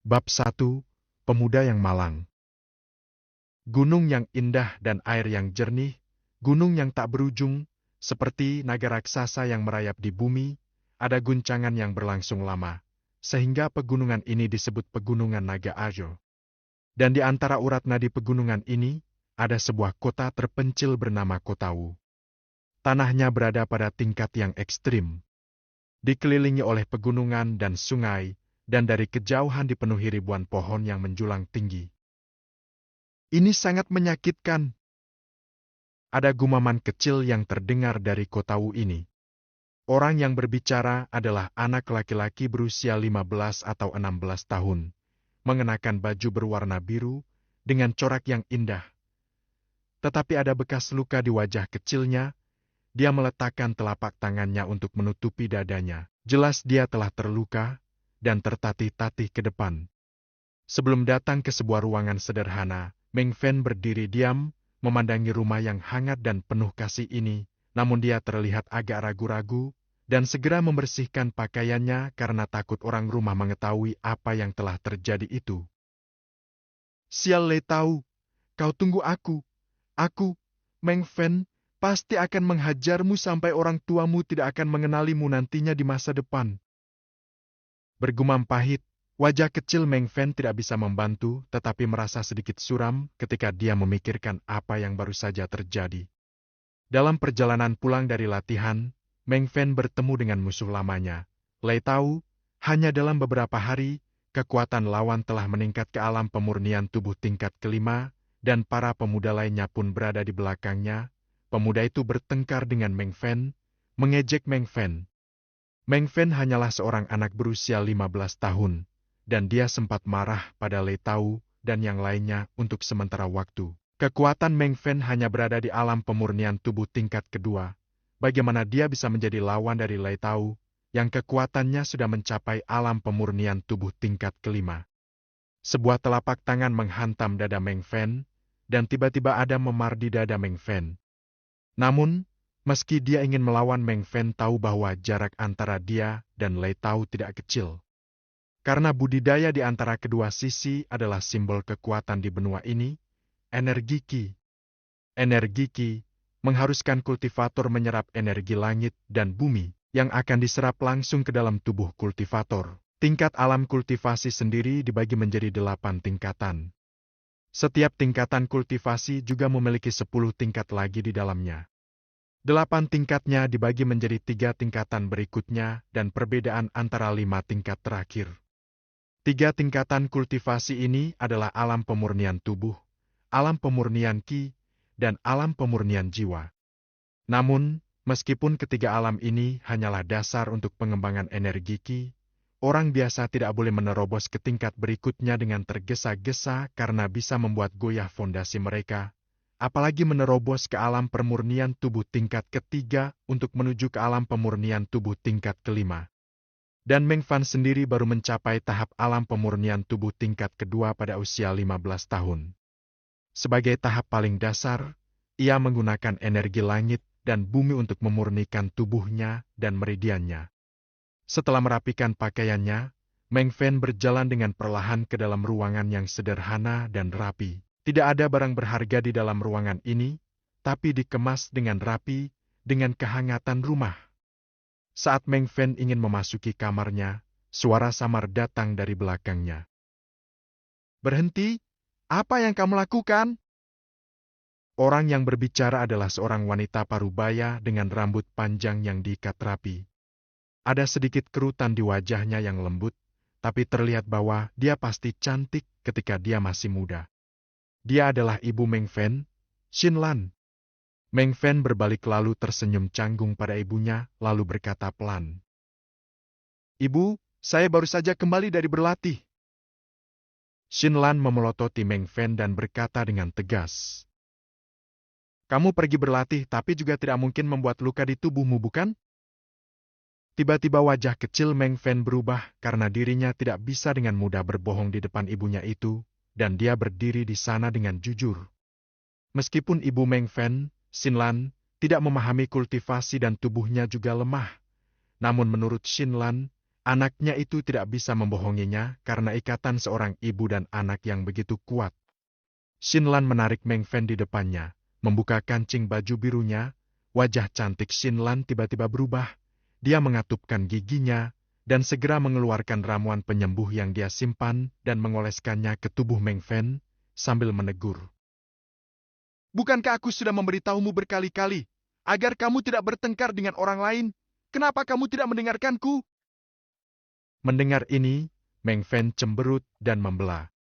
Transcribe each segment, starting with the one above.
Bab 1, Pemuda yang Malang. Gunung yang indah dan air yang jernih, gunung yang tak berujung, seperti naga raksasa yang merayap di bumi, ada guncangan yang berlangsung lama, sehingga pegunungan ini disebut Pegunungan Naga Arjo. Dan di antara urat nadi pegunungan ini, ada sebuah kota terpencil bernama Kota Wu. Tanahnya berada pada tingkat yang ekstrim, dikelilingi oleh pegunungan dan sungai, dan dari kejauhan dipenuhi ribuan pohon yang menjulang tinggi. Ini sangat menyakitkan. Ada gumaman kecil yang terdengar dari Kota Wu ini. Orang yang berbicara adalah anak laki-laki berusia 15 atau 16 tahun, mengenakan baju berwarna biru dengan corak yang indah. Tetapi ada bekas luka di wajah kecilnya. Dia meletakkan telapak tangannya untuk menutupi dadanya. Jelas dia telah terluka dan tertatih-tatih ke depan. Sebelum datang ke sebuah ruangan sederhana, Meng Fen berdiri diam, memandangi rumah yang hangat dan penuh kasih ini, namun dia terlihat agak ragu-ragu, dan segera membersihkan pakaiannya karena takut orang rumah mengetahui apa yang telah terjadi itu. "Sial Le tahu, kau tunggu aku. Aku, Meng Fen, pasti akan menghajarmu sampai orang tuamu tidak akan mengenalimu nantinya di masa depan." Bergumam pahit, wajah kecil Meng Fen tidak bisa membantu, tetapi merasa sedikit suram ketika dia memikirkan apa yang baru saja terjadi. Dalam perjalanan pulang dari latihan, Meng Fen bertemu dengan musuh lamanya. Lei tahu, hanya dalam beberapa hari, kekuatan lawan telah meningkat ke alam pemurnian tubuh tingkat kelima, dan para pemuda lainnya pun berada di belakangnya. Pemuda itu bertengkar dengan Meng Fen, mengejek Meng Fen. Meng Fen hanyalah seorang anak berusia 15 tahun, dan dia sempat marah pada Lei Tau dan yang lainnya untuk sementara waktu. Kekuatan Meng Fen hanya berada di alam pemurnian tubuh tingkat kedua. Bagaimana dia bisa menjadi lawan dari Lei Tau, yang kekuatannya sudah mencapai alam pemurnian tubuh tingkat kelima? Sebuah telapak tangan menghantam dada Meng Fen, dan tiba-tiba ada memar di dada Meng Fen. Namun, meski dia ingin melawan, Meng Fen tahu bahwa jarak antara dia dan Lei Tau tidak kecil. Karena budidaya di antara kedua sisi adalah simbol kekuatan di benua ini, energi Qi. Energi Qi mengharuskan kultivator menyerap energi langit dan bumi yang akan diserap langsung ke dalam tubuh kultivator. Tingkat alam kultivasi sendiri dibagi menjadi 8 tingkatan. Setiap tingkatan kultivasi juga memiliki 10 tingkat lagi di dalamnya. 8 tingkatnya dibagi menjadi 3 tingkatan berikutnya dan perbedaan antara 5 tingkat terakhir. 3 tingkatan kultivasi ini adalah alam pemurnian tubuh, alam pemurnian Qi, dan alam pemurnian jiwa. Namun, meskipun ketiga alam ini hanyalah dasar untuk pengembangan energi Qi, orang biasa tidak boleh menerobos ke tingkat berikutnya dengan tergesa-gesa karena bisa membuat goyah fondasi mereka, apalagi menerobos ke alam pemurnian tubuh tingkat ketiga untuk menuju ke alam pemurnian tubuh tingkat kelima. Dan Meng Fan sendiri baru mencapai tahap alam pemurnian tubuh tingkat kedua pada usia 15 tahun. Sebagai tahap paling dasar, ia menggunakan energi langit dan bumi untuk memurnikan tubuhnya dan meridiannya. Setelah merapikan pakaiannya, Meng Fan berjalan dengan perlahan ke dalam ruangan yang sederhana dan rapi. Tidak ada barang berharga di dalam ruangan ini, tapi dikemas dengan rapi, dengan kehangatan rumah. Saat Meng Fen ingin memasuki kamarnya, suara samar datang dari belakangnya. "Berhenti! Apa yang kamu lakukan?" Orang yang berbicara adalah seorang wanita parubaya dengan rambut panjang yang diikat rapi. Ada sedikit kerutan di wajahnya yang lembut, tapi terlihat bahwa dia pasti cantik ketika dia masih muda. Dia adalah ibu Meng Fen, Xin Lan. Meng Fen berbalik lalu tersenyum canggung pada ibunya, lalu berkata pelan, "Ibu, saya baru saja kembali dari berlatih." Xin Lan memelototi Meng Fen dan berkata dengan tegas, "Kamu pergi berlatih tapi juga tidak mungkin membuat luka di tubuhmu, bukan?" Tiba-tiba wajah kecil Meng Fen berubah karena dirinya tidak bisa dengan mudah berbohong di depan ibunya itu, dan dia berdiri di sana dengan jujur. Meskipun ibu Meng Fen, Xin Lan, tidak memahami kultivasi dan tubuhnya juga lemah, namun menurut Xin Lan, Anaknya itu tidak bisa membohonginya karena ikatan seorang ibu dan anak yang begitu kuat. Xinlan menarik Meng Fen di depannya, membuka kancing baju birunya. Wajah cantik Xinlan tiba-tiba berubah. Dia mengatupkan giginya dan segera mengeluarkan ramuan penyembuh yang dia simpan dan mengoleskannya ke tubuh Meng Fen sambil menegur. Bukankah aku sudah memberitahumu berkali-kali agar kamu tidak bertengkar dengan orang lain? Kenapa kamu tidak mendengarkanku? Mendengar ini, Meng Fen cemberut dan membela.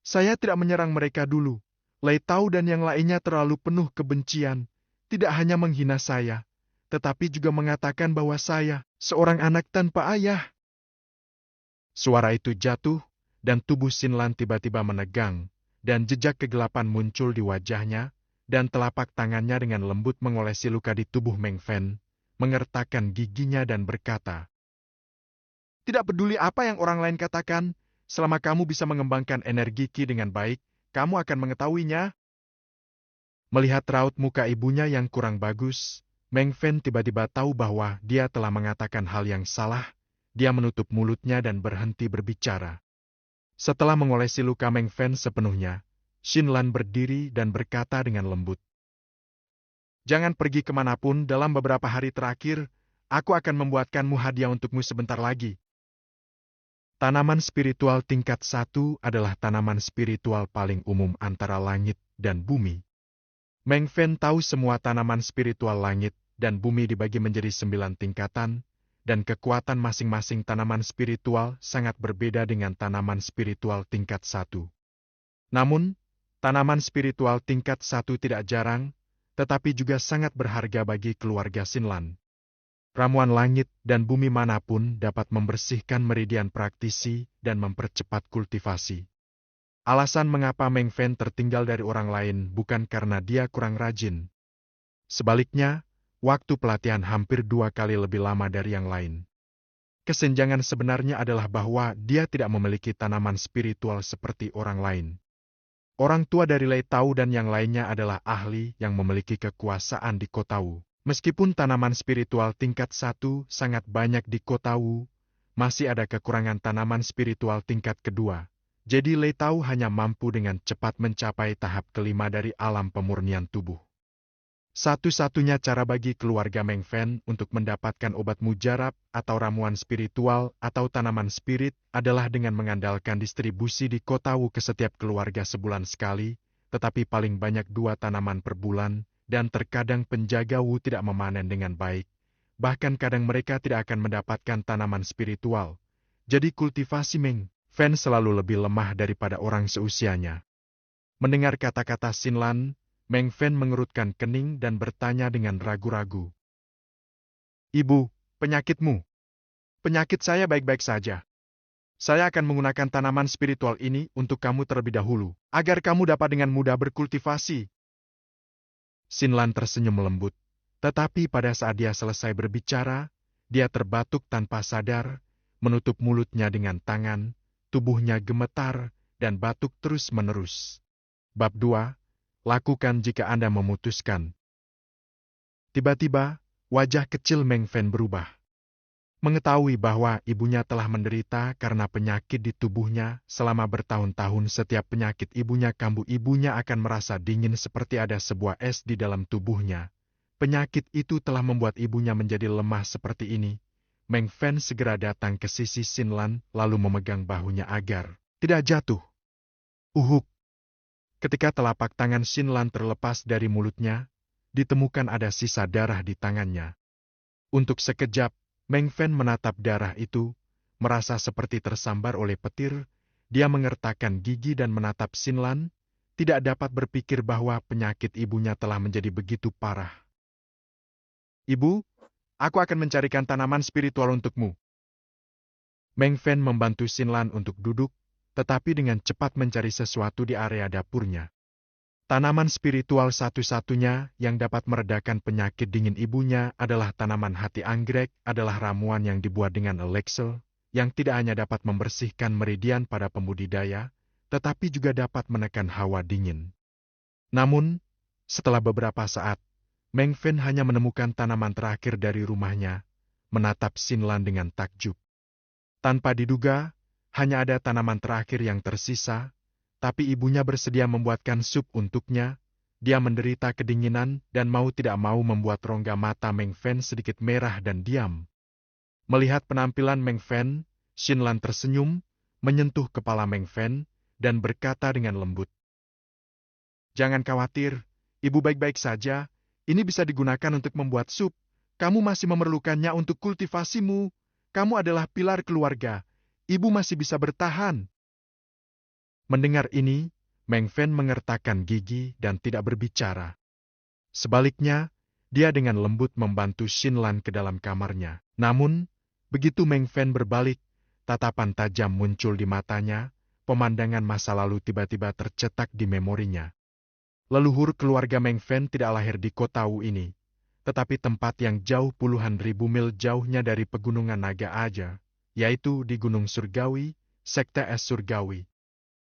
Saya tidak menyerang mereka dulu. Lei Tao dan yang lainnya terlalu penuh kebencian. Tidak hanya menghina saya, tetapi juga mengatakan bahwa saya seorang anak tanpa ayah. Suara itu jatuh, dan tubuh Xinlan tiba-tiba menegang, dan jejak kegelapan muncul di wajahnya, dan telapak tangannya dengan lembut mengolesi luka di tubuh Meng Fen, mengertakkan giginya dan berkata, "Tidak peduli apa yang orang lain katakan, selama kamu bisa mengembangkan energi Qi dengan baik, kamu akan mengetahuinya." Melihat raut muka ibunya yang kurang bagus, Meng Fen tiba-tiba tahu bahwa dia telah mengatakan hal yang salah. Dia menutup mulutnya dan berhenti berbicara. Setelah mengolesi luka Meng Fen sepenuhnya, Xinlan berdiri dan berkata dengan lembut, "Jangan pergi kemanapun dalam beberapa hari terakhir, aku akan membuatkanmu hadiah untukmu sebentar lagi." Tanaman spiritual tingkat 1 adalah tanaman spiritual paling umum antara langit dan bumi. Meng Fen tahu semua tanaman spiritual langit dan bumi dibagi menjadi 9 tingkatan, dan kekuatan masing-masing tanaman spiritual sangat berbeda dengan tanaman spiritual tingkat 1. Namun, tanaman spiritual tingkat 1 tidak jarang, tetapi juga sangat berharga bagi keluarga Xinlan. Ramuan langit dan bumi manapun dapat membersihkan meridian praktisi dan mempercepat kultivasi. Alasan mengapa Meng Fen tertinggal dari orang lain bukan karena dia kurang rajin. Sebaliknya, waktu pelatihan hampir 2 kali lebih lama dari yang lain. Kesenjangan sebenarnya adalah bahwa dia tidak memiliki tanaman spiritual seperti orang lain. Orang tua dari Lei Tao dan yang lainnya adalah ahli yang memiliki kekuasaan di Kota Wu. Meskipun tanaman spiritual tingkat 1 sangat banyak di Kota Wu, masih ada kekurangan tanaman spiritual tingkat kedua. Jadi Lei Tao hanya mampu dengan cepat mencapai tahap kelima dari alam pemurnian tubuh. Satu-satunya cara bagi keluarga Meng Fen untuk mendapatkan obat mujarab atau ramuan spiritual atau tanaman spirit adalah dengan mengandalkan distribusi di Kota Wu ke setiap keluarga sebulan sekali, tetapi paling banyak 2 tanaman per bulan, dan terkadang penjaga Wu tidak memanen dengan baik. Bahkan kadang mereka tidak akan mendapatkan tanaman spiritual. Jadi kultivasi Meng Fen selalu lebih lemah daripada orang seusianya. Mendengar kata-kata Xinlan, Meng Fen mengerutkan kening dan bertanya dengan ragu-ragu. "Ibu, penyakitmu?" "Penyakit saya baik-baik saja. Saya akan menggunakan tanaman spiritual ini untuk kamu terlebih dahulu, agar kamu dapat dengan mudah berkultivasi." Xinlan tersenyum lembut, tetapi pada saat dia selesai berbicara, dia terbatuk tanpa sadar, menutup mulutnya dengan tangan, tubuhnya gemetar, dan batuk terus-menerus. Bab 2. Lakukan jika Anda memutuskan. Tiba-tiba, wajah kecil Meng Fen berubah. Mengetahui bahwa ibunya telah menderita karena penyakit di tubuhnya selama bertahun-tahun, setiap penyakit ibunya kambuh, ibunya akan merasa dingin seperti ada sebuah es di dalam tubuhnya. Penyakit itu telah membuat ibunya menjadi lemah seperti ini. Meng Fen segera datang ke sisi Xinlan lalu memegang bahunya agar tidak jatuh. Uhuk! Ketika telapak tangan Xinlan terlepas dari mulutnya, ditemukan ada sisa darah di tangannya. Untuk sekejap, Meng Fen menatap darah itu, merasa seperti tersambar oleh petir. Dia mengertakkan gigi dan menatap Xinlan, tidak dapat berpikir bahwa penyakit ibunya telah menjadi begitu parah. "Ibu, aku akan mencarikan tanaman spiritual untukmu." Meng Fen membantu Xinlan untuk duduk, tetapi dengan cepat mencari sesuatu di area dapurnya. Tanaman spiritual satu-satunya yang dapat meredakan penyakit dingin ibunya adalah tanaman hati anggrek, adalah ramuan yang dibuat dengan elixir, yang tidak hanya dapat membersihkan meridian pada pembudidaya, tetapi juga dapat menekan hawa dingin. Namun, setelah beberapa saat, Meng Fen hanya menemukan tanaman terakhir dari rumahnya, menatap Xinlan dengan takjub. Tanpa diduga, hanya ada tanaman terakhir yang tersisa, tapi ibunya bersedia membuatkan sup untuknya. Dia menderita kedinginan dan mau tidak mau membuat rongga mata Meng Fen sedikit merah dan diam. Melihat penampilan Meng Fen, Xinlan tersenyum, menyentuh kepala Meng Fen, dan berkata dengan lembut, "Jangan khawatir, ibu baik-baik saja. Ini bisa digunakan untuk membuat sup. Kamu masih memerlukannya untuk kultivasimu. Kamu adalah pilar keluarga. Ibu masih bisa bertahan." Mendengar ini, Meng Fen mengertakkan gigi dan tidak berbicara. Sebaliknya, dia dengan lembut membantu Xinlan ke dalam kamarnya. Namun, begitu Meng Fen berbalik, tatapan tajam muncul di matanya, pemandangan masa lalu tiba-tiba tercetak di memorinya. Leluhur keluarga Meng Fen tidak lahir di kota Wu ini, tetapi tempat yang jauh puluhan ribu mil jauhnya dari pegunungan naga aja, yaitu di Gunung Surgawi, Sekte Es Surgawi.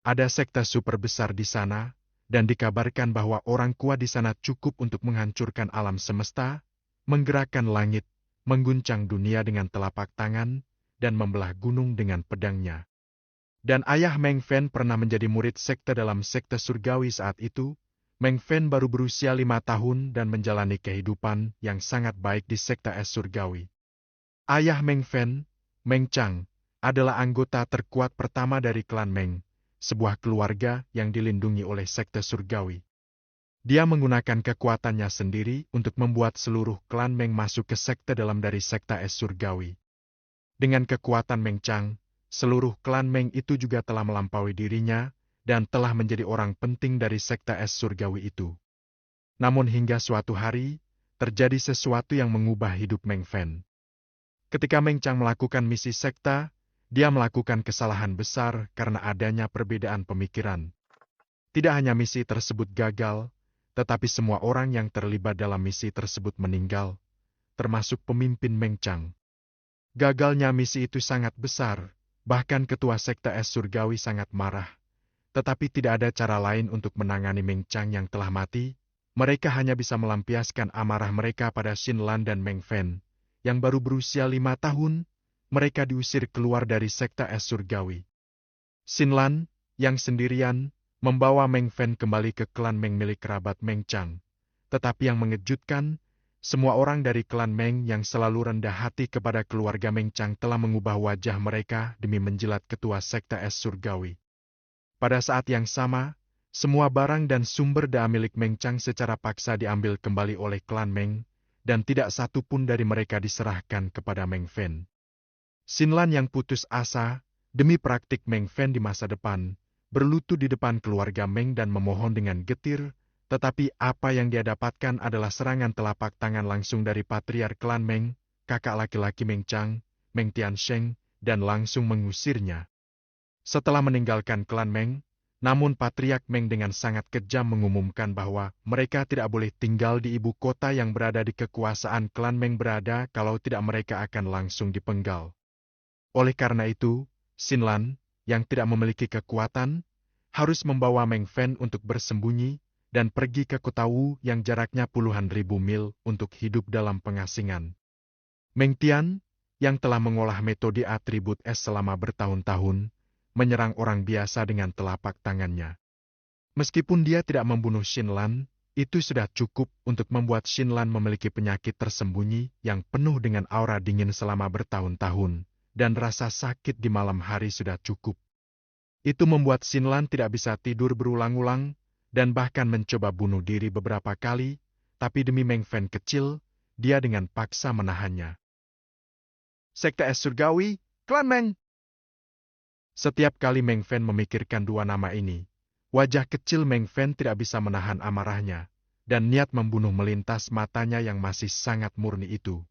Ada sekte super besar di sana, dan dikabarkan bahwa orang kuat di sana cukup untuk menghancurkan alam semesta, menggerakkan langit, mengguncang dunia dengan telapak tangan, dan membelah gunung dengan pedangnya. Dan ayah Meng Fen pernah menjadi murid sekte dalam sekte surgawi saat itu. Meng Fen baru berusia 5 tahun dan menjalani kehidupan yang sangat baik di sekte Es Surgawi. Ayah Meng Fen, Meng Chang, adalah anggota terkuat pertama dari klan Meng, sebuah keluarga yang dilindungi oleh sekte surgawi. Dia menggunakan kekuatannya sendiri untuk membuat seluruh klan Meng masuk ke sekte dalam dari sekte Es Surgawi. Dengan kekuatan Meng Chang, seluruh klan Meng itu juga telah melampaui dirinya dan telah menjadi orang penting dari sekte Es Surgawi itu. Namun hingga suatu hari, terjadi sesuatu yang mengubah hidup Meng Fen. Ketika Meng Chang melakukan misi sekte, dia melakukan kesalahan besar karena adanya perbedaan pemikiran. Tidak hanya misi tersebut gagal, tetapi semua orang yang terlibat dalam misi tersebut meninggal, termasuk pemimpin Meng Chang. Gagalnya misi itu sangat besar, bahkan ketua sekte Es Surgawi sangat marah. Tetapi tidak ada cara lain untuk menangani Meng Chang yang telah mati. Mereka hanya bisa melampiaskan amarah mereka pada Xinlan dan Meng Fen, yang baru berusia 5 tahun. Mereka diusir keluar dari sekte Es Surgawi. Xinlan, yang sendirian, membawa Meng Fen kembali ke klan Meng milik kerabat Meng Chang. Tetapi yang mengejutkan, semua orang dari klan Meng yang selalu rendah hati kepada keluarga Meng Chang telah mengubah wajah mereka demi menjilat ketua sekte Es Surgawi. Pada saat yang sama, semua barang dan sumber daya milik Meng Chang secara paksa diambil kembali oleh klan Meng, dan tidak satu pun dari mereka diserahkan kepada Meng Fen. Xinlan yang putus asa, demi praktik Meng Fen di masa depan, berlutut di depan keluarga Meng dan memohon dengan getir, tetapi apa yang dia dapatkan adalah serangan telapak tangan langsung dari patriark klan Meng, kakak laki-laki Meng Chang, Meng Tiansheng, dan langsung mengusirnya. Setelah meninggalkan klan Meng, namun patriark Meng dengan sangat kejam mengumumkan bahwa mereka tidak boleh tinggal di ibu kota yang berada di kekuasaan klan Meng berada kalau tidak mereka akan langsung dipenggal. Oleh karena itu, Xinlan, yang tidak memiliki kekuatan, harus membawa Meng Fen untuk bersembunyi dan pergi ke kota Wu yang jaraknya puluhan ribu mil untuk hidup dalam pengasingan. Meng Tian, yang telah mengolah metode atribut es selama bertahun-tahun, menyerang orang biasa dengan telapak tangannya. Meskipun dia tidak membunuh Xinlan, itu sudah cukup untuk membuat Xinlan memiliki penyakit tersembunyi yang penuh dengan aura dingin selama bertahun-tahun. Dan rasa sakit di malam hari sudah cukup. Itu membuat Xinlan tidak bisa tidur berulang-ulang, dan bahkan mencoba bunuh diri beberapa kali, tapi demi Meng Fen kecil, dia dengan paksa menahannya. Sekte Es Surgawi, Klan Meng. Setiap kali Meng Fen memikirkan dua nama ini, wajah kecil Meng Fen tidak bisa menahan amarahnya, dan niat membunuh melintas matanya yang masih sangat murni itu.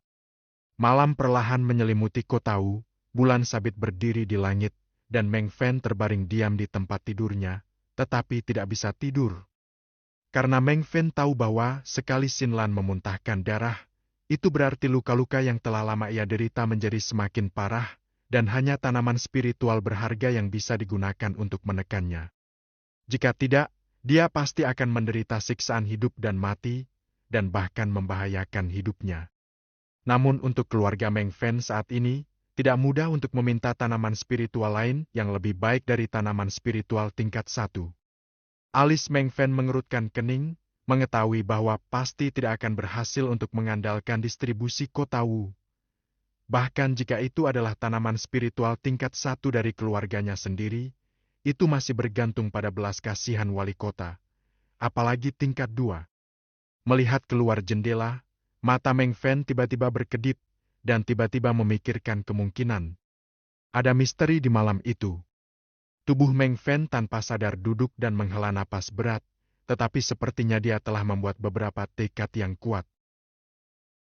Malam perlahan menyelimuti kota Wu. Bulan sabit berdiri di langit, dan Meng Fen terbaring diam di tempat tidurnya, tetapi tidak bisa tidur. Karena Meng Fen tahu bahwa sekali Xinlan memuntahkan darah, itu berarti luka-luka yang telah lama ia derita menjadi semakin parah, dan hanya tanaman spiritual berharga yang bisa digunakan untuk menekannya. Jika tidak, dia pasti akan menderita siksaan hidup dan mati, dan bahkan membahayakan hidupnya. Namun untuk keluarga Meng Fen saat ini, tidak mudah untuk meminta tanaman spiritual lain yang lebih baik dari tanaman spiritual tingkat 1. Alis Meng Fen mengerutkan kening, mengetahui bahwa pasti tidak akan berhasil untuk mengandalkan distribusi kota Wu. Bahkan jika itu adalah tanaman spiritual tingkat 1 dari keluarganya sendiri, itu masih bergantung pada belas kasihan wali kota, apalagi tingkat 2. Melihat keluar jendela, mata Meng Fen tiba-tiba berkedip, dan tiba-tiba memikirkan kemungkinan ada misteri di malam itu. Tubuh Meng Fen tanpa sadar duduk dan menghela napas berat, tetapi sepertinya dia telah membuat beberapa tekad yang kuat.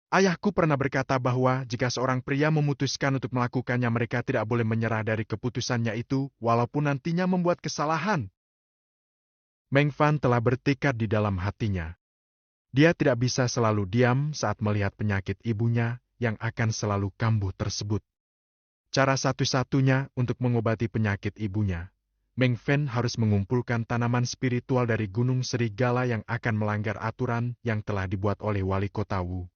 Ayahku pernah berkata bahwa jika seorang pria memutuskan untuk melakukannya, mereka tidak boleh menyerah dari keputusannya itu, walaupun nantinya membuat kesalahan. Meng Fan telah bertekad di dalam hatinya. Dia tidak bisa selalu diam saat melihat penyakit ibunya yang akan selalu kambuh tersebut. Cara satu-satunya untuk mengobati penyakit ibunya, Meng Fen harus mengumpulkan tanaman spiritual dari Gunung Serigala yang akan melanggar aturan yang telah dibuat oleh wali kota Wu.